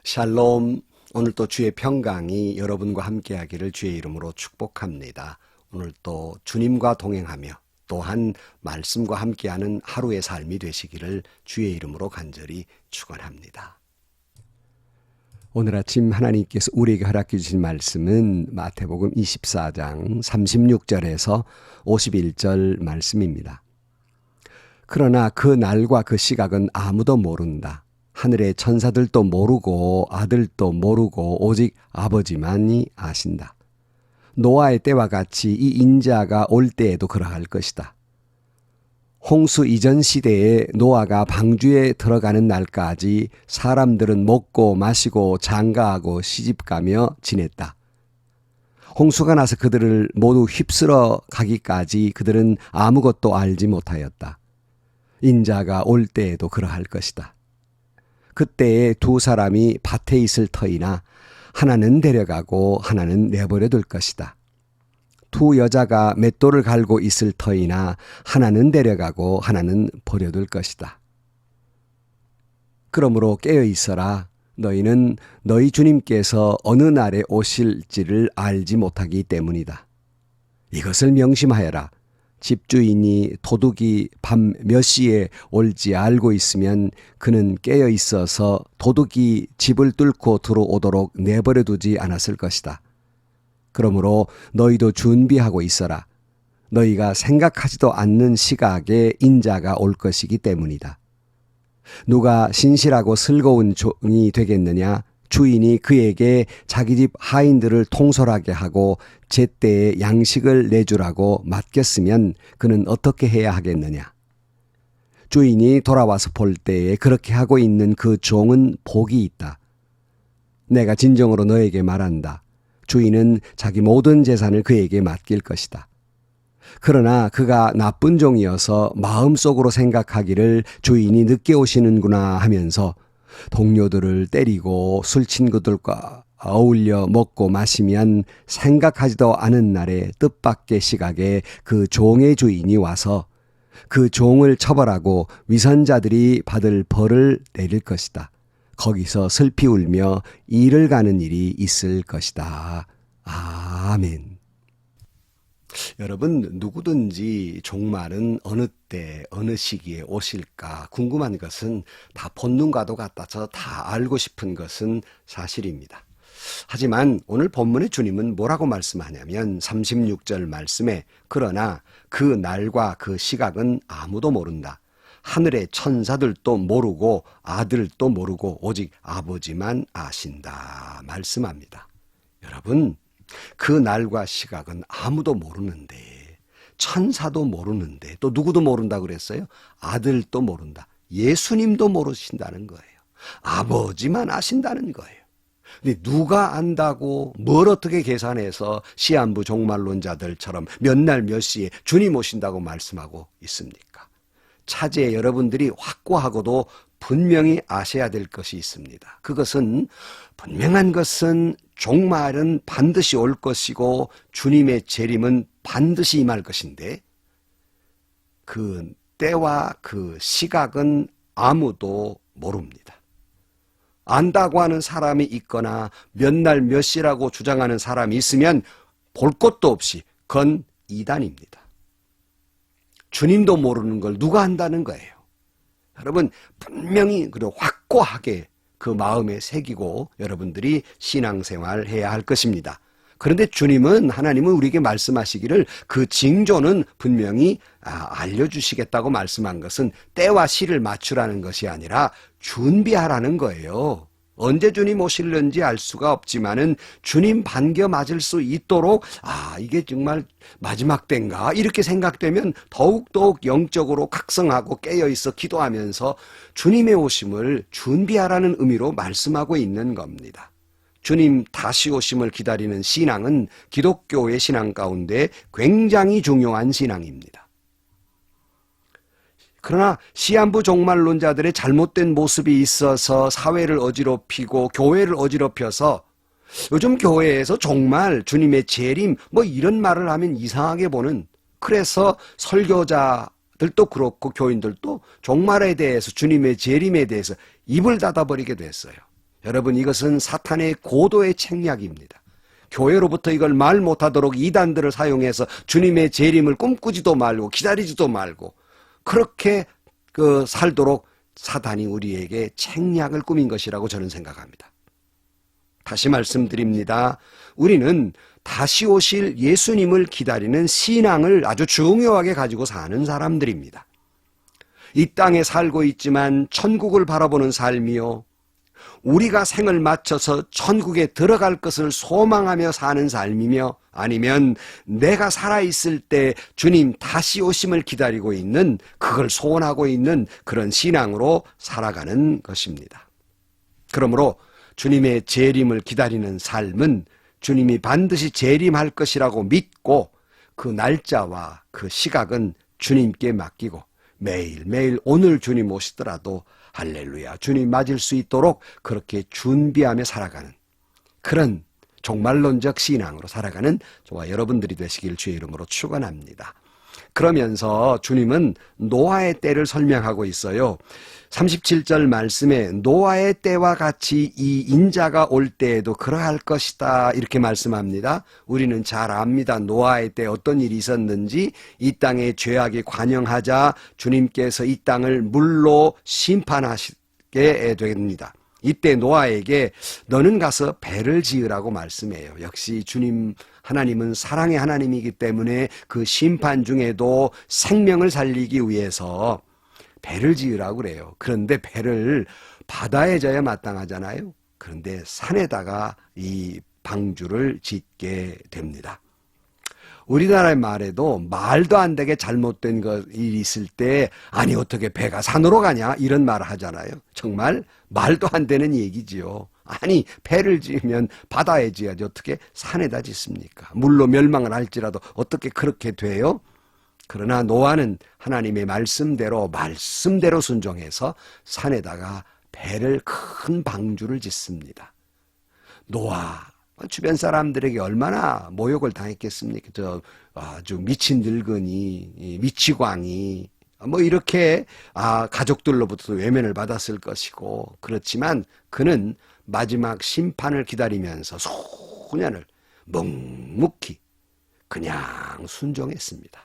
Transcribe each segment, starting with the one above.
샬롬. 오늘 또 주의 평강이 여러분과 함께하기를 주의 이름으로 축복합니다. 오늘 또 주님과 동행하며 또한 말씀과 함께하는 하루의 삶이 되시기를 주의 이름으로 간절히 축원합니다. 오늘 아침 하나님께서 우리에게 허락해 주신 말씀은 마태복음 24장 36절에서 51절 말씀입니다. 그러나 그 날과 그 시각은 아무도 모른다. 하늘의 천사들도 모르고 아들도 모르고 오직 아버지만이 아신다. 노아의 때와 같이 이 인자가 올 때에도 그러할 것이다. 홍수 이전 시대에 노아가 방주에 들어가는 날까지 사람들은 먹고 마시고 장가하고 시집가며 지냈다. 홍수가 나서 그들을 모두 휩쓸어 가기까지 그들은 아무것도 알지 못하였다. 인자가 올 때에도 그러할 것이다. 그때에 두 사람이 밭에 있을 터이나 하나는 데려가고 하나는 내버려둘 것이다. 두 여자가 맷돌을 갈고 있을 터이나 하나는 데려가고 하나는 버려둘 것이다. 그러므로 깨어 있어라. 너희는 너희 주님께서 어느 날에 오실지를 알지 못하기 때문이다. 이것을 명심하여라. 집주인이 도둑이 밤 몇 시에 올지 알고 있으면 그는 깨어 있어서 도둑이 집을 뚫고 들어오도록 내버려 두지 않았을 것이다. 그러므로 너희도 준비하고 있어라. 너희가 생각하지도 않는 시각에 인자가 올 것이기 때문이다. 누가 신실하고 슬거운 종이 되겠느냐? 주인이 그에게 자기 집 하인들을 통솔하게 하고 제때에 양식을 내주라고 맡겼으면 그는 어떻게 해야 하겠느냐? 주인이 돌아와서 볼 때에 그렇게 하고 있는 그 종은 복이 있다. 내가 진정으로 너에게 말한다. 주인은 자기 모든 재산을 그에게 맡길 것이다. 그러나 그가 나쁜 종이어서 마음속으로 생각하기를 주인이 늦게 오시는구나 하면서 동료들을 때리고 술 친구들과 어울려 먹고 마시면 생각하지도 않은 날에 뜻밖의 시각에 그 종의 주인이 와서 그 종을 처벌하고 위선자들이 받을 벌을 내릴 것이다. 거기서 슬피 울며 이를 가는 일이 있을 것이다. 아멘. 여러분, 누구든지 종말은 어느 때 어느 시기에 오실까 궁금한 것은 다 본능과도 같아서 다 알고 싶은 것은 사실입니다. 하지만 오늘 본문의 주님은 뭐라고 말씀하냐면 36절 말씀에 그러나 그 날과 그 시각은 아무도 모른다. 하늘의 천사들도 모르고 아들도 모르고 오직 아버지만 아신다 말씀합니다. 여러분, 그 날과 시각은 아무도 모르는데 천사도 모르는데 또 누구도 모른다 그랬어요? 아들도 모른다. 예수님도 모르신다는 거예요. 아버지만 아신다는 거예요. 근데 누가 안다고 뭘 어떻게 계산해서 시한부 종말론자들처럼 몇 날 몇 시에 주님 오신다고 말씀하고 있습니까? 차제에 여러분들이 확고하고도 분명히 아셔야 될 것이 있습니다. 그것은 분명한 것은 종말은 반드시 올 것이고 주님의 재림은 반드시 임할 것인데 그 때와 그 시각은 아무도 모릅니다. 안다고 하는 사람이 있거나 몇 날 몇 시라고 주장하는 사람이 있으면 볼 것도 없이 그건 이단입니다. 주님도 모르는 걸 누가 안다는 거예요. 여러분, 분명히 그리고 확고하게 그 마음에 새기고 여러분들이 신앙생활 해야 할 것입니다. 그런데 주님은, 하나님은 우리에게 말씀하시기를 그 징조는 분명히 알려주시겠다고 말씀한 것은 때와 시를 맞추라는 것이 아니라 준비하라는 거예요. 언제 주님 오실는지 알 수가 없지만은 주님 반겨 맞을 수 있도록 이게 정말 마지막 때인가 이렇게 생각되면 더욱더욱 영적으로 각성하고 깨어있어 기도하면서 주님의 오심을 준비하라는 의미로 말씀하고 있는 겁니다. 주님 다시 오심을 기다리는 신앙은 기독교의 신앙 가운데 굉장히 중요한 신앙입니다. 그러나 시한부 종말론자들의 잘못된 모습이 있어서 사회를 어지럽히고 교회를 어지럽혀서 요즘 교회에서 정말 주님의 재림 이런 말을 하면 이상하게 보는, 그래서 설교자들도 그렇고 교인들도 종말에 대해서 주님의 재림에 대해서 입을 닫아버리게 됐어요. 여러분, 이것은 사탄의 고도의 책략입니다. 교회로부터 이걸 말 못하도록 이단들을 사용해서 주님의 재림을 꿈꾸지도 말고 기다리지도 말고 그렇게 살도록 사단이 우리에게 책략을 꾸민 것이라고 저는 생각합니다. 다시 말씀드립니다. 우리는 다시 오실 예수님을 기다리는 신앙을 아주 중요하게 가지고 사는 사람들입니다. 이 땅에 살고 있지만 천국을 바라보는 삶이요, 우리가 생을 마쳐서 천국에 들어갈 것을 소망하며 사는 삶이며, 아니면 내가 살아있을 때 주님 다시 오심을 기다리고 있는, 그걸 소원하고 있는 그런 신앙으로 살아가는 것입니다. 그러므로 주님의 재림을 기다리는 삶은 주님이 반드시 재림할 것이라고 믿고 그 날짜와 그 시각은 주님께 맡기고 매일매일 오늘 주님 오시더라도 할렐루야 주님 맞을 수 있도록 그렇게 준비하며 살아가는 그런 종말론적 신앙으로 살아가는 저와 여러분들이 되시길 주의 이름으로 축원합니다. 그러면서 주님은 노아의 때를 설명하고 있어요. 37절 말씀에 노아의 때와 같이 이 인자가 올 때에도 그러할 것이다 이렇게 말씀합니다. 우리는 잘 압니다. 노아의 때 어떤 일이 있었는지. 이 땅에 죄악이 관영하자 주님께서 이 땅을 물로 심판하시게 됩니다. 이때 노아에게 너는 가서 배를 지으라고 말씀해요. 역시 주님 하나님은 사랑의 하나님이기 때문에 그 심판 중에도 생명을 살리기 위해서 배를 지으라고 그래요. 그런데 배를 바다에 져야 마땅하잖아요. 그런데 산에다가 이 방주를 짓게 됩니다. 우리나라의 말에도 말도 안 되게 잘못된 일이 있을 때 아니 어떻게 배가 산으로 가냐 이런 말을 하잖아요. 정말 말도 안 되는 얘기지요. 아니 배를 지으면 바다에 지어야지 어떻게 산에다 짓습니까? 물로 멸망을 할지라도 어떻게 그렇게 돼요? 그러나 노아는 하나님의 말씀대로 순종해서 산에다가 배를 큰 방주를 짓습니다. 노아 주변 사람들에게 얼마나 모욕을 당했겠습니까? 저 아주 미친 늙은이, 미치광이 뭐 이렇게 가족들로부터 외면을 받았을 것이고, 그렇지만 그는 마지막 심판을 기다리면서 소년을 묵묵히 그냥 순종했습니다.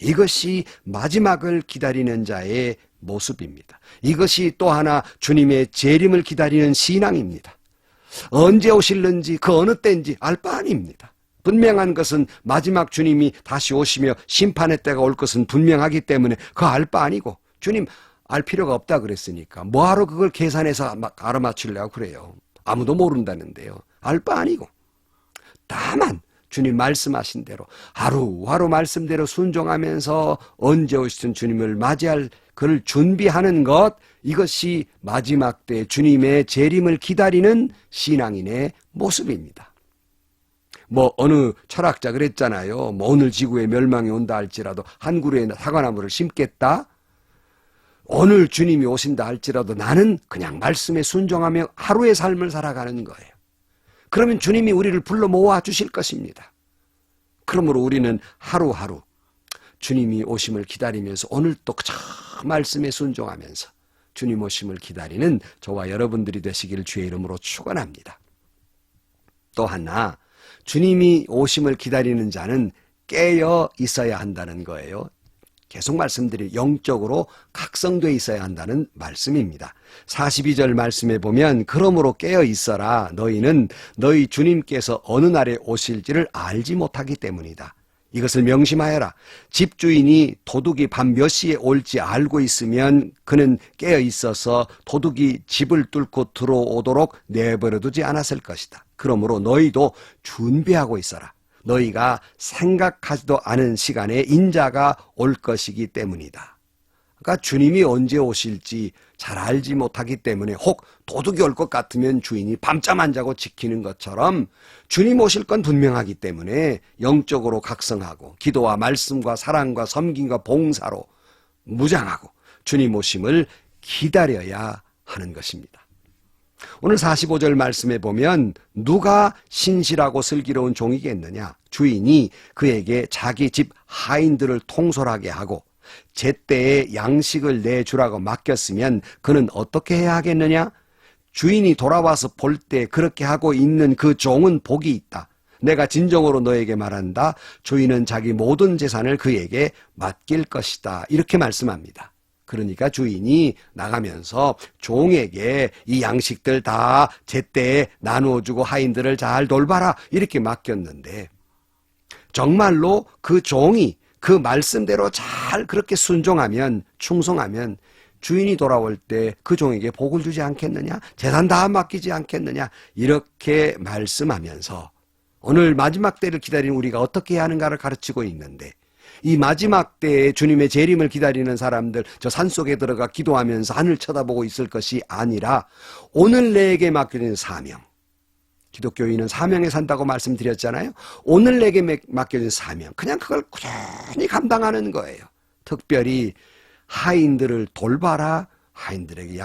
이것이 마지막을 기다리는 자의 모습입니다. 이것이 또 하나 주님의 재림을 기다리는 신앙입니다. 언제 오실는지 그 어느 때인지 알 바 아닙니다. 분명한 것은 마지막 주님이 다시 오시며 심판의 때가 올 것은 분명하기 때문에 그 알 바 아니고, 주님 알 필요가 없다 그랬으니까 뭐하러 그걸 계산해서 알아맞추려고 그래요. 아무도 모른다는데요. 알 바 아니고, 다만 주님 말씀하신 대로 하루하루 말씀대로 순종하면서 언제 오시든 주님을 맞이할 그를 준비하는 것, 이것이 마지막 때 주님의 재림을 기다리는 신앙인의 모습입니다. 뭐 어느 철학자 그랬잖아요. 뭐 오늘 지구에 멸망이 온다 할지라도 한 그루의 사과나무를 심겠다. 오늘 주님이 오신다 할지라도 나는 그냥 말씀에 순종하며 하루의 삶을 살아가는 거예요. 그러면 주님이 우리를 불러 모아 주실 것입니다. 그러므로 우리는 하루하루 주님이 오심을 기다리면서 오늘 또 말씀에 순종하면서 주님 오심을 기다리는 저와 여러분들이 되시기를 주의 이름으로 축원합니다. 또 하나, 주님이 오심을 기다리는 자는 깨어 있어야 한다는 거예요. 계속 말씀드린 영적으로 각성되어 있어야 한다는 말씀입니다. 42절 말씀에 보면 그러므로 깨어 있어라. 너희는 너희 주님께서 어느 날에 오실지를 알지 못하기 때문이다. 이것을 명심하여라. 집주인이 도둑이 밤 몇 시에 올지 알고 있으면 그는 깨어 있어서 도둑이 집을 뚫고 들어오도록 내버려두지 않았을 것이다. 그러므로 너희도 준비하고 있어라. 너희가 생각하지도 않은 시간에 인자가 올 것이기 때문이다. 그러니까 주님이 언제 오실지 잘 알지 못하기 때문에 혹 도둑이 올 것 같으면 주인이 밤잠 안 자고 지키는 것처럼 주님 오실 건 분명하기 때문에 영적으로 각성하고 기도와 말씀과 사랑과 섬김과 봉사로 무장하고 주님 오심을 기다려야 하는 것입니다. 오늘 45절 말씀에 보면 누가 신실하고 슬기로운 종이겠느냐? 주인이 그에게 자기 집 하인들을 통솔하게 하고 제때에 양식을 내주라고 맡겼으면 그는 어떻게 해야 하겠느냐? 주인이 돌아와서 볼 때 그렇게 하고 있는 그 종은 복이 있다. 내가 진정으로 너에게 말한다. 주인은 자기 모든 재산을 그에게 맡길 것이다. 이렇게 말씀합니다. 그러니까 주인이 나가면서 종에게 이 양식들 다 제때에 나누어주고 하인들을 잘 돌봐라 이렇게 맡겼는데, 정말로 그 종이 그 말씀대로 잘 그렇게 순종하면, 충성하면 주인이 돌아올 때 그 종에게 복을 주지 않겠느냐, 재산 다 맡기지 않겠느냐, 이렇게 말씀하면서 오늘 마지막 때를 기다리는 우리가 어떻게 해야 하는가를 가르치고 있는데, 이 마지막 때에 주님의 재림을 기다리는 사람들, 저 산속에 들어가 기도하면서 하늘 쳐다보고 있을 것이 아니라 오늘 내게 맡겨진 사명, 기독교인은 사명에 산다고 말씀드렸잖아요. 오늘 내게 맡겨진 사명, 그냥 그걸 꾸준히 감당하는 거예요. 특별히 하인들을 돌봐라, 하인들에게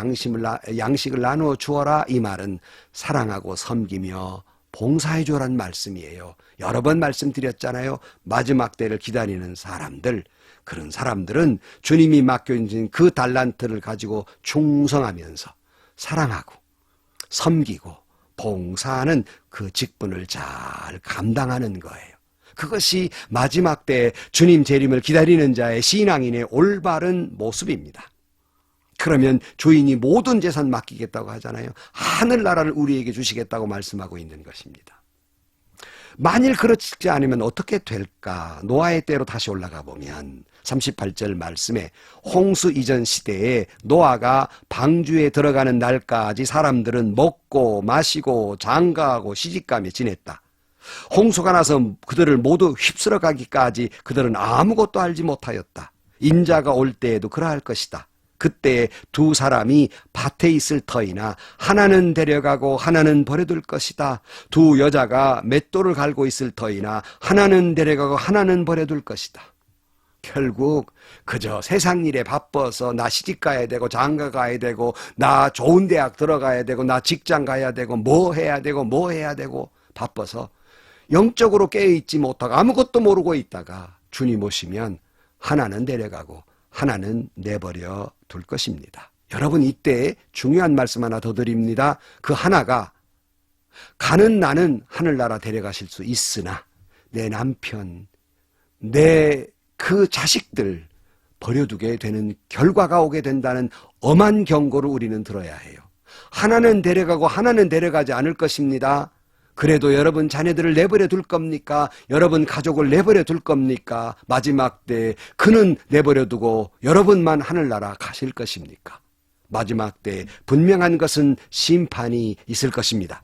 양식을 나누어 주어라, 이 말은 사랑하고 섬기며 봉사해 주라는 말씀이에요. 여러 번 말씀드렸잖아요. 마지막 때를 기다리는 사람들, 그런 사람들은 주님이 맡겨진 그 달란트를 가지고 충성하면서 사랑하고 섬기고 봉사하는 그 직분을 잘 감당하는 거예요. 그것이 마지막 때 주님 재림을 기다리는 자의 신앙인의 올바른 모습입니다. 그러면 주인이 모든 재산 맡기겠다고 하잖아요. 하늘나라를 우리에게 주시겠다고 말씀하고 있는 것입니다. 만일 그렇지 않으면 어떻게 될까? 노아의 때로 다시 올라가 보면 38절 말씀에 홍수 이전 시대에 노아가 방주에 들어가는 날까지 사람들은 먹고 마시고 장가하고 시집가며 지냈다. 홍수가 나서 그들을 모두 휩쓸어 가기까지 그들은 아무것도 알지 못하였다. 인자가 올 때에도 그러할 것이다. 그때 두 사람이 밭에 있을 터이나 하나는 데려가고 하나는 버려둘 것이다. 두 여자가 맷돌을 갈고 있을 터이나 하나는 데려가고 하나는 버려둘 것이다. 결국 그저 세상 일에 바빠서 나 시집 가야 되고 장가 가야 되고 나 좋은 대학 들어가야 되고 나 직장 가야 되고 뭐 해야 되고 바빠서 영적으로 깨어있지 못하고 아무것도 모르고 있다가 주님 오시면 하나는 데려가고 하나는 내버려 둘 것입니다. 여러분, 이때 중요한 말씀 하나 더 드립니다. 그 하나가, 가는 나는 하늘나라 데려가실 수 있으나 내 남편, 내 그 자식들 버려두게 되는 결과가 오게 된다는 엄한 경고를 우리는 들어야 해요. 하나는 데려가고 하나는 데려가지 않을 것입니다. 그래도 여러분 자녀들을 내버려 둘 겁니까? 여러분 가족을 내버려 둘 겁니까? 마지막 때 그는 내버려 두고 여러분만 하늘나라 가실 것입니까? 마지막 때 분명한 것은 심판이 있을 것입니다.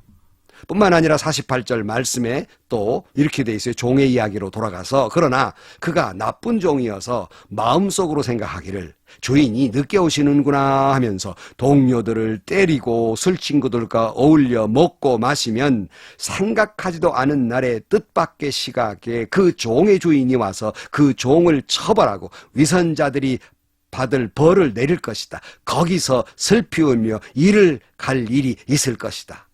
뿐만 아니라 48절 말씀에 또 이렇게 돼 있어요. 종의 이야기로 돌아가서, 그러나 그가 나쁜 종이어서 마음속으로 생각하기를 주인이 늦게 오시는구나 하면서 동료들을 때리고 술 친구들과 어울려 먹고 마시면 생각하지도 않은 날에 뜻밖의 시각에 그 종의 주인이 와서 그 종을 처벌하고 위선자들이 받을 벌을 내릴 것이다. 거기서 슬피 울며 이를 갈 일이 있을 것이다.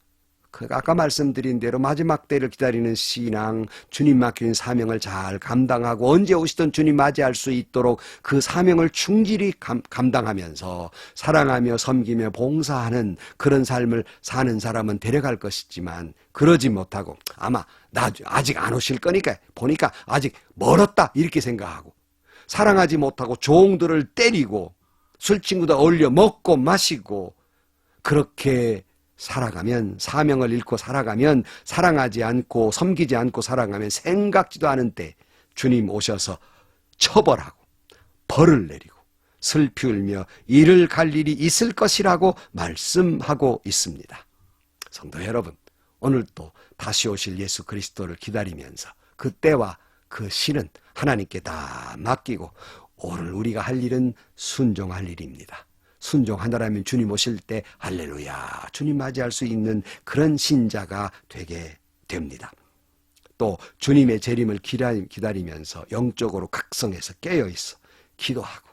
아까 말씀드린 대로 마지막 때를 기다리는 신앙, 주님 맡긴 사명을 잘 감당하고 언제 오시든 주님 맞이할 수 있도록 그 사명을 충실히 감당하면서 사랑하며 섬기며 봉사하는 그런 삶을 사는 사람은 데려갈 것이지만, 그러지 못하고 아마 나 아직 안 오실 거니까 보니까 아직 멀었다 이렇게 생각하고 사랑하지 못하고 종들을 때리고 술 친구들 어울려 먹고 마시고 그렇게 살아가면, 사명을 잃고 살아가면, 사랑하지 않고 섬기지 않고 살아가면 생각지도 않은 때 주님 오셔서 처벌하고 벌을 내리고 슬피 울며 이를 갈 일이 있을 것이라고 말씀하고 있습니다. 성도 여러분, 오늘 또 다시 오실 예수 그리스도를 기다리면서 그 때와 그 시는 하나님께 다 맡기고 오늘 우리가 할 일은 순종할 일입니다. 순종하느라면 주님 오실 때 할렐루야 주님 맞이할 수 있는 그런 신자가 되게 됩니다. 또 주님의 재림을 기다리면서 영적으로 각성해서 깨어있어 기도하고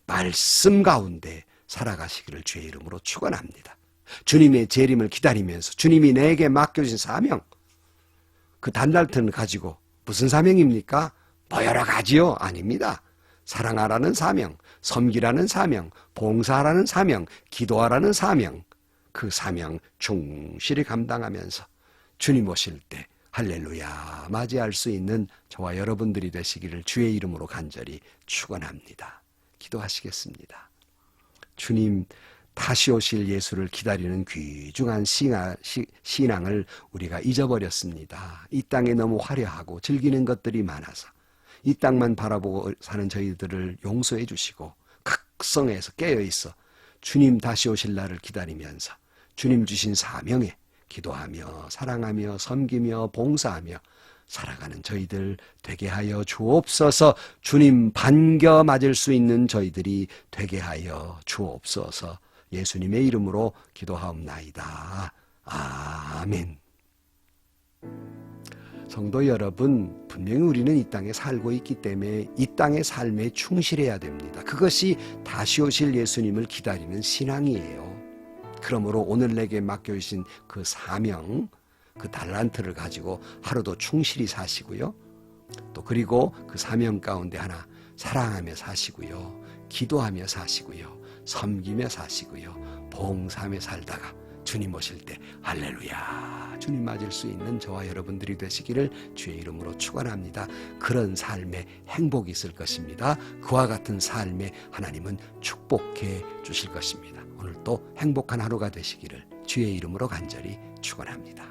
말씀 가운데 살아가시기를 주의 이름으로 축원합니다. 주님의 재림을 기다리면서 주님이 내게 맡겨진 사명, 그 단달트는 가지고 무슨 사명입니까? 뭐 여러 가지요? 아닙니다. 사랑하라는 사명, 섬기라는 사명, 봉사하라는 사명, 기도하라는 사명, 그 사명 충실히 감당하면서 주님 오실 때 할렐루야 맞이할 수 있는 저와 여러분들이 되시기를 주의 이름으로 간절히 축원합니다. 기도하시겠습니다. 주님, 다시 오실 예수를 기다리는 귀중한 신앙을 우리가 잊어버렸습니다. 이 땅에 너무 화려하고 즐기는 것들이 많아서 이 땅만 바라보고 사는 저희들을 용서해 주시고 각성해서 깨어있어 주님 다시 오실 날을 기다리면서 주님 주신 사명에 기도하며 사랑하며 섬기며 봉사하며 살아가는 저희들 되게 하여 주옵소서. 주님 반겨 맞을 수 있는 저희들이 되게 하여 주옵소서. 예수님의 이름으로 기도하옵나이다. 아멘. 성도 여러분, 분명히 우리는 이 땅에 살고 있기 때문에 이 땅의 삶에 충실해야 됩니다. 그것이 다시 오실 예수님을 기다리는 신앙이에요. 그러므로 오늘 내게 맡겨주신 그 사명, 그 달란트를 가지고 하루도 충실히 사시고요. 또 그리고 그 사명 가운데 하나 사랑하며 사시고요. 기도하며 사시고요. 섬기며 사시고요. 봉사하며 살다가 주님 오실 때 할렐루야 주님 맞을 수 있는 저와 여러분들이 되시기를 주의 이름으로 축원합니다. 그런 삶에 행복이 있을 것입니다. 그와 같은 삶에 하나님은 축복해 주실 것입니다. 오늘 또 행복한 하루가 되시기를 주의 이름으로 간절히 축원합니다.